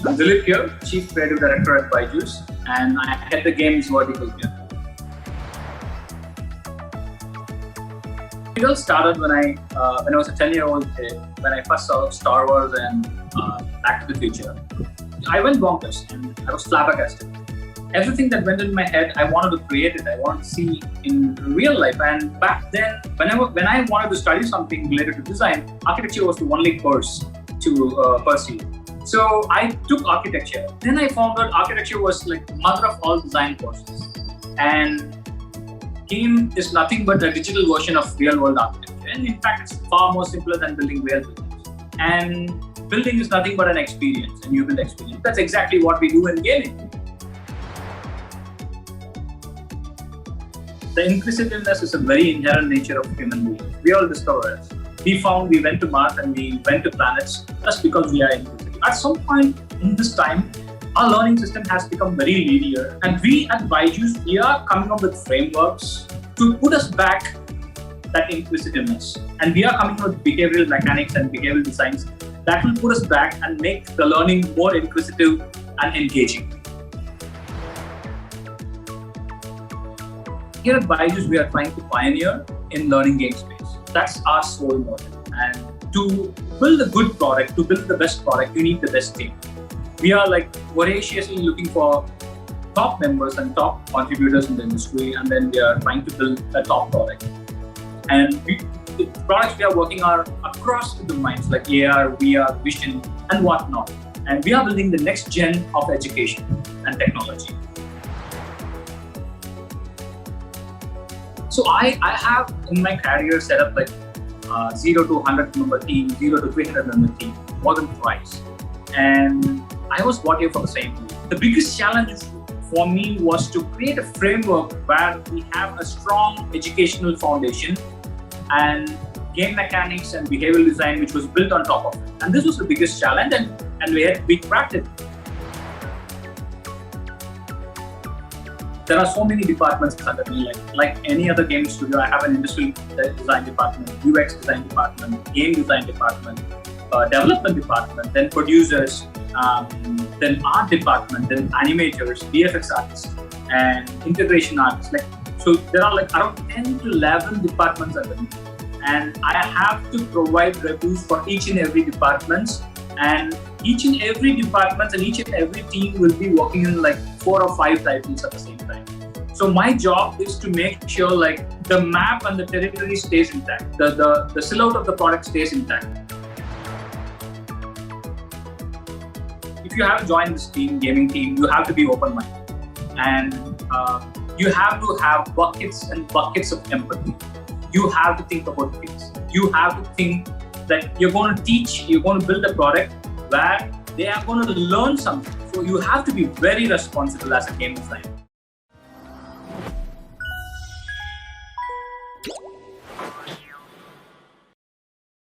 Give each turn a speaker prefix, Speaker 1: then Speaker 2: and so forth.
Speaker 1: I'm Dhilip here, Chief Creative Director at BYJU'S, and I head the games vertical here. It all started when I was a 10-year-old kid, when I first saw Star Wars and Back to the Future. I went bonkers and I was flabbergasted. Everything that went in my head, I wanted to create it. I wanted to see in real life. And back then, when I wanted to study something related to design, architecture was the only course to pursue. So I took architecture. Then I found out architecture was like the mother of all design courses. And game is nothing but a digital version of real-world architecture. And in fact, it's far more simpler than building real buildings. And building is nothing but an experience, a new build experience. That's exactly what we do in gaming. The inquisitiveness is a very inherent nature of human beings. We all discoverers. We went to Mars and we went to planets just because we are inquisitive. At some point in this time, our learning system has become very linear, and we at BYJU'S, we are coming up with frameworks to put us back that inquisitiveness. And we are coming up with behavioral mechanics and behavioral designs that will put us back and make the learning more inquisitive and engaging. Here at BYJU'S, we are trying to pioneer in learning game space. That's our sole motive. And to build a good product, to build the best product, you need the best team. We are like voraciously looking for top members and top contributors in the industry, and then we are trying to build a top product. And the products we are working are across the domains like AR, VR, vision, and whatnot. And we are building the next gen of education and technology. So I have in my career set up like 0 to 100 member team, 0 to 300 member team, more than twice. And I was brought here for the same reason. The biggest challenge for me was to create a framework where we have a strong educational foundation and game mechanics and behavioral design which was built on top of it. And this was the biggest challenge, and we cracked it. There are so many departments under me. Like any other game studio, I have an industrial design department, UX design department, game design department, development department, then producers, then art department, then animators, VFX artists, and integration artists. So there are like around 10 to 11 departments under me. And I have to provide reviews for each and every department. And each and every department and each and every team will be working in like 4 or 5 titles at the same time. So my job is to make sure like the map and the territory stays intact. The silhouette of the product stays intact. If you have joined this team, gaming team, you have to be open-minded. And you have to have buckets and buckets of empathy. You have to think about kids. You have to think that you're going to build a product where they are going to learn something. So you have to be very responsible as a game designer.